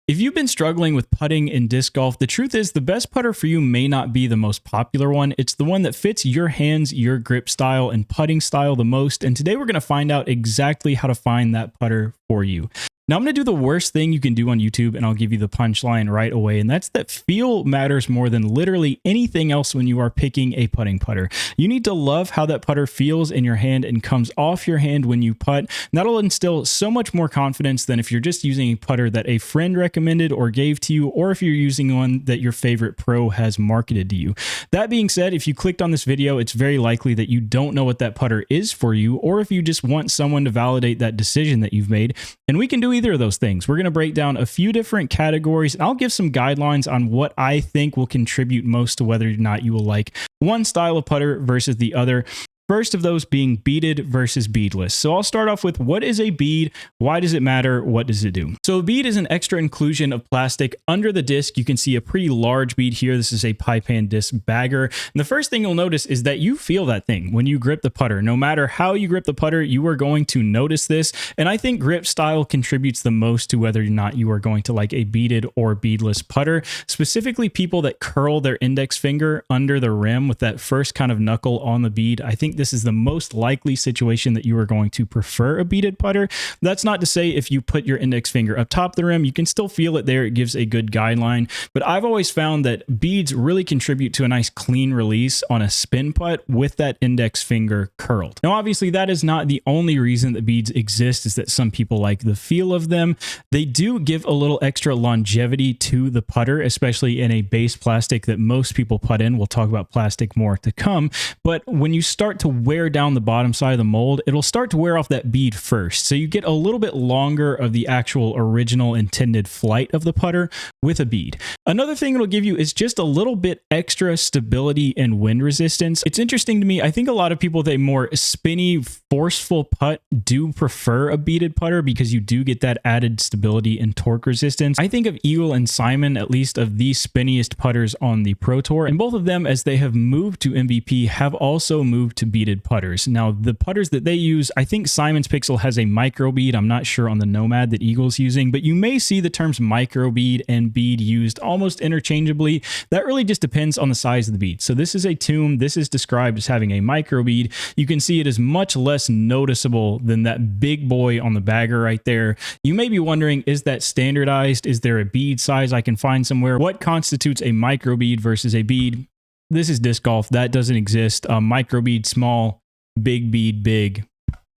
If you've been struggling with putting in disc golf, the truth is the best putter for you may not be the most popular one. It's the one that fits your hands, your grip style, and putting style the most. And today we're going to find out exactly how to find that putter for you. Now I'm going to do the worst thing you can do on YouTube, and I'll give you the punchline right away. And that's that feel matters more than literally anything else when you are picking a putting putter. You need to love how that putter feels in your hand and comes off your hand when you putt. And that'll instill so much more confidence than if you're just using a putter that a friend recommended or gave to you, or if you're using one that your favorite pro has marketed to you. That being said, if you clicked on this video, it's very likely that you don't know what that putter is for you, or if you just want someone to validate that decision that you've made. And we can do either of those things. We're going to break down a few different categories, and I'll give some guidelines on what I think will contribute most to whether or not you will like one style of putter versus the other. First of those being beaded versus beadless. So I'll start off with, what is a bead? Why does it matter? What does it do? So a bead is an extra inclusion of plastic under the disc. You can see a pretty large bead here. This is a pipe hand disc bagger. And the first thing you'll notice is that you feel that thing when you grip the putter. No matter how you grip the putter, you are going to notice this. And I think grip style contributes the most to whether or not you are going to like a beaded or beadless putter. Specifically, people that curl their index finger under the rim with that first kind of knuckle on the bead. I think this is the most likely situation that you are going to prefer a beaded putter. That's not to say if you put your index finger up top of the rim, you can still feel it there. It gives a good guideline. But I've always found that beads really contribute to a nice clean release on a spin putt with that index finger curled. Now, obviously, that is not the only reason that beads exist, is that some people like the feel of them. They do give a little extra longevity to the putter, especially in a base plastic that most people putt in. We'll talk about plastic more to come. But when you start to wear down the bottom side of the mold, it'll start to wear off that bead first. So you get a little bit longer of the actual original intended flight of the putter with a bead. Another thing it'll give you is just a little bit extra stability and wind resistance. It's interesting to me. I think a lot of people with a more spinny, forceful putt do prefer a beaded putter because you do get that added stability and torque resistance. I think of Eagle and Simon, at least of the spinniest putters on the Pro Tour, and both of them, as they have moved to MVP, have also moved to beaded putters. Now, the putters that they use, I think Simon's Pixel has a microbead. I'm not sure on the Nomad that Eagle's using, but you may see the terms microbead and bead used almost interchangeably. That really just depends on the size of the bead. So this is a tomb. This is described as having a microbead. You can see it is much less noticeable than that big boy on the bagger right there. You may be wondering, is that standardized? Is there a bead size I can find somewhere? What constitutes a microbead versus a bead? This is disc golf. That doesn't exist. Microbead small, big bead big.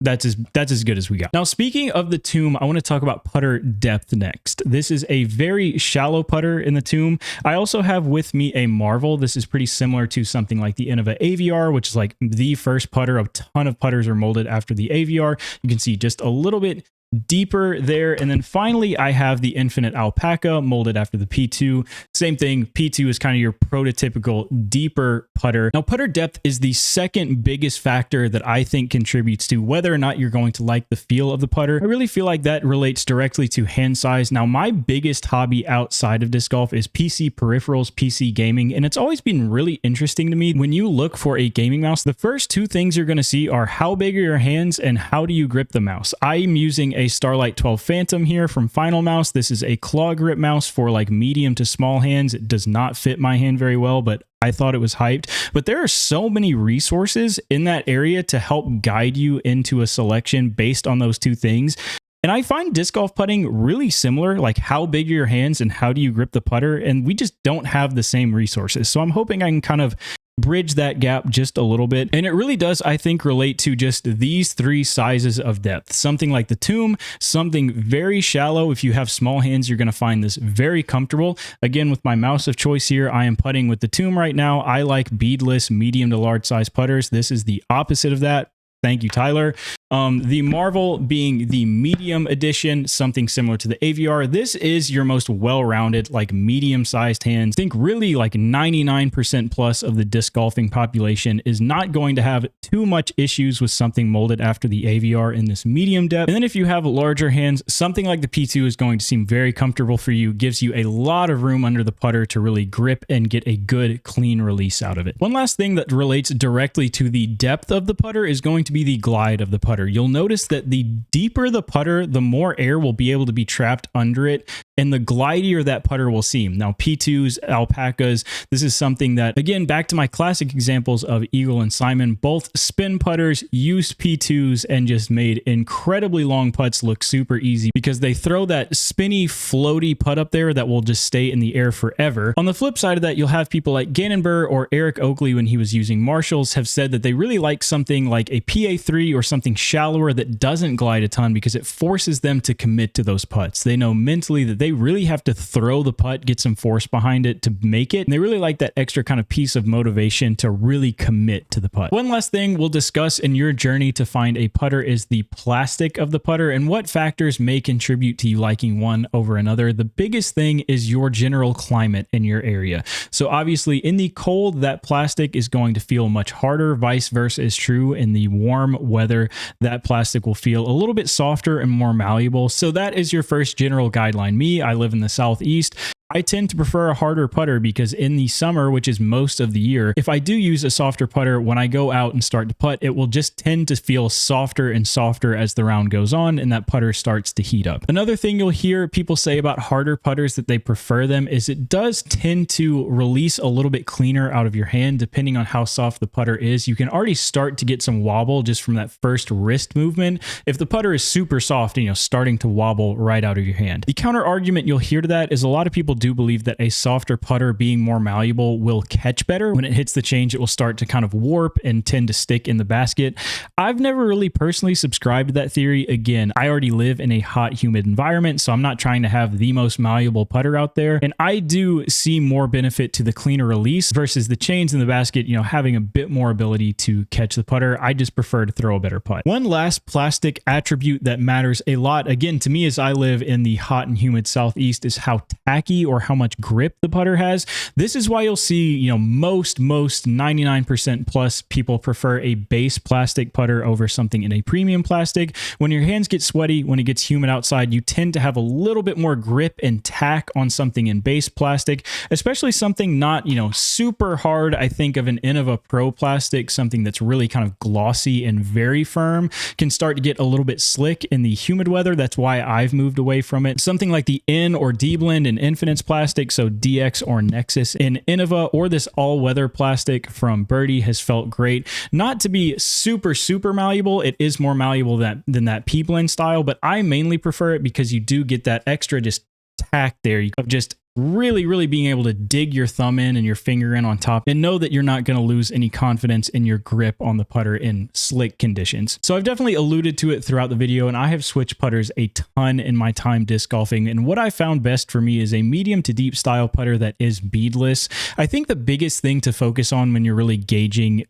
That's as good as we got. Now, speaking of the tomb, I want to talk about putter depth next. This is a very shallow putter in the tomb. I also have with me a Marvel. This is pretty similar to something like the Innova AVR, which is like the first putter. A ton of putters are molded after the AVR. You can see just a little bit deeper there. And then finally, I have the Infinite Alpaca molded after the P2. Same thing. P2 is kind of your prototypical deeper putter. Now, putter depth is the second biggest factor that I think contributes to whether or not you're going to like the feel of the putter. I really feel like that relates directly to hand size. Now, my biggest hobby outside of disc golf is PC peripherals, PC gaming, and it's always been really interesting to me. When you look for a gaming mouse, the first two things you're going to see are how big are your hands and how do you grip the mouse. I'm using a Starlight 12 Phantom here from Final Mouse. This is a claw grip mouse for like medium to small hands. It does not fit my hand very well, but I thought it was hyped. But there are so many resources in that area to help guide you into a selection based on those two things. And I find disc golf putting really similar, like how big are your hands and how do you grip the putter? And we just don't have the same resources. So I'm hoping I can kind of bridge that gap just a little bit. And it really does, I think, relate to just these three sizes of depth. Something like the tomb, something very shallow. If you have small hands, you're going to find this very comfortable. Again, with my mouse of choice here, I am putting with the tomb right now. I like beadless medium to large size putters. This is the opposite of that. Thank you, Tyler. The Marvel being the medium edition, something similar to the AVR. This is your most well-rounded, like medium-sized hands. I think really like 99% plus of the disc golfing population is not going to have too much issues with something molded after the AVR in this medium depth. And then if you have larger hands, something like the P2 is going to seem very comfortable for you, gives you a lot of room under the putter to really grip and get a good, clean release out of it. One last thing that relates directly to the depth of the putter is going to be the glide of the putter. putter, you'll notice that the deeper the putter, the more air will be able to be trapped under it, and the glidier that putter will seem. Now, P2s, alpacas, this is something that, again, back to my classic examples of Eagle and Simon, both spin putters used P2s and just made incredibly long putts look super easy because they throw that spinny, floaty putt up there that will just stay in the air forever. On the flip side of that, you'll have people like Gannon Burr or Eric Oakley, when he was using Marshalls, have said that they really like something like a PA3 or something shallower that doesn't glide a ton because it forces them to commit to those putts. They know mentally that they really have to throw the putt, get some force behind it to make it. And they really like that extra kind of piece of motivation to really commit to the putt. One last thing we'll discuss in your journey to find a putter is the plastic of the putter and what factors may contribute to you liking one over another. The biggest thing is your general climate in your area. So obviously in the cold, that plastic is going to feel much harder. Vice versa is true. In the warm weather, that plastic will feel a little bit softer and more malleable. So that is your first general guideline. I live in the Southeast. I tend to prefer a harder putter because in the summer, which is most of the year, if I do use a softer putter, when I go out and start to putt, it will just tend to feel softer and softer as the round goes on and that putter starts to heat up. Another thing you'll hear people say about harder putters that they prefer them is it does tend to release a little bit cleaner out of your hand depending on how soft the putter is. You can already start to get some wobble just from that first wrist movement if the putter is super soft and starting to wobble right out of your hand. The counter argument you'll hear to that is a lot of people do believe that a softer putter being more malleable will catch better. When it hits the change, it will start to kind of warp and tend to stick in the basket. I've never really personally subscribed to that theory. Again, I already live in a hot, humid environment, so I'm not trying to have the most malleable putter out there. And I do see more benefit to the cleaner release versus the chains in the basket, having a bit more ability to catch the putter. I just prefer to throw a better putt. One last plastic attribute that matters a lot, again, to me as I live in the hot and humid Southeast, is how tacky or how much grip the putter has. This is why you'll see, most 99% plus people prefer a base plastic putter over something in a premium plastic. When your hands get sweaty, when it gets humid outside, you tend to have a little bit more grip and tack on something in base plastic, especially something not, super hard. I think of an Innova Pro plastic, something that's really kind of glossy and very firm, can start to get a little bit slick in the humid weather. That's why I've moved away from it. Something like the N or D blend in Infinite's plastic, so DX or Nexus in Innova, or this all-weather plastic from Birdie has felt great. Not to be super malleable, it is more malleable than that P blend style, but I mainly prefer it because you do get that extra just tack there of just really being able to dig your thumb in and your finger in on top and know that you're not going to lose any confidence in your grip on the putter in slick conditions. So I've definitely alluded to it throughout the video, and I have switched putters a ton in my time disc golfing, and what I found best for me is a medium to deep style putter that is beadless. I think the biggest thing to focus on when you're really gauging,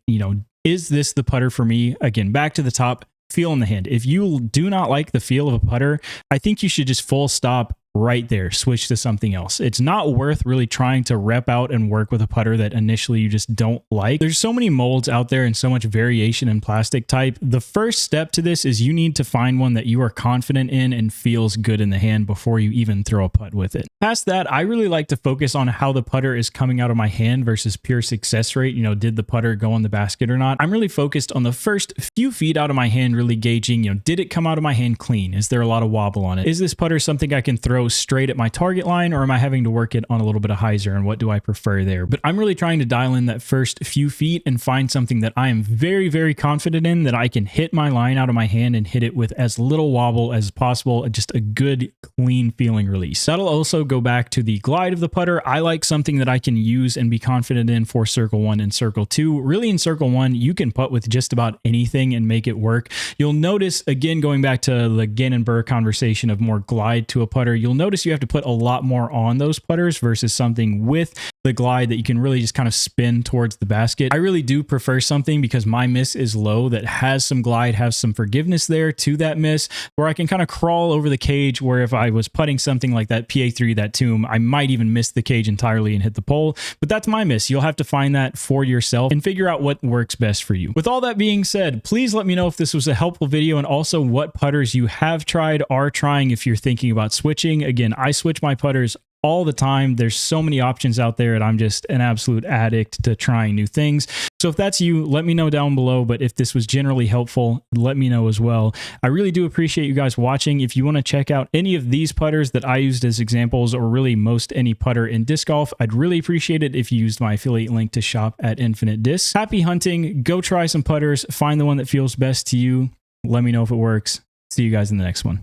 is this the putter for me? Again, back to the top, feel in the hand. If you do not like the feel of a putter, I think you should just full stop right there, switch to something else. It's not worth really trying to rep out and work with a putter that initially you just don't like. There's so many molds out there and so much variation in plastic type. The first step to this is you need to find one that you are confident in and feels good in the hand before you even throw a putt with it. Past that, I really like to focus on how the putter is coming out of my hand versus pure success rate. Did the putter go in the basket or not? I'm really focused on the first few feet out of my hand, really gauging, did it come out of my hand clean? Is there a lot of wobble on it? Is this putter something I can throw straight at my target line, or am I having to work it on a little bit of hyzer, and what do I prefer there? But I'm really trying to dial in that first few feet and find something that I am very confident in, that I can hit my line out of my hand and hit it with as little wobble as possible, just a good clean feeling release. That'll also go back to the glide of the putter. I like something that I can use and be confident in for circle 1 and circle 2. Really, in circle 1, you can putt with just about anything and make it work. You'll notice, again, going back to the Gannon Burr conversation of more glide to a putter, you'll notice you have to put a lot more on those putters versus something with the glide that you can really just kind of spin towards the basket. I really do prefer something, because my miss is low, that has some glide, has some forgiveness there to that miss, where I can kind of crawl over the cage, where if I was putting something like that PA3, that Tomb, I might even miss the cage entirely and hit the pole. But that's my miss. You'll have to find that for yourself and figure out what works best for you. With all that being said, please let me know if this was a helpful video, and also what putters you have tried, are trying, if you're thinking about switching. Again, I switch my putters all the time. There's so many options out there, and I'm just an absolute addict to trying new things. So if that's you, let me know down below. But if this was generally helpful, let me know as well. I really do appreciate you guys watching. If you want to check out any of these putters that I used as examples, or really most any putter in disc golf, I'd really appreciate it if you used my affiliate link to shop at Infinite Discs. Happy hunting. Go try some putters. Find the one that feels best to you. Let me know if it works. See you guys in the next one.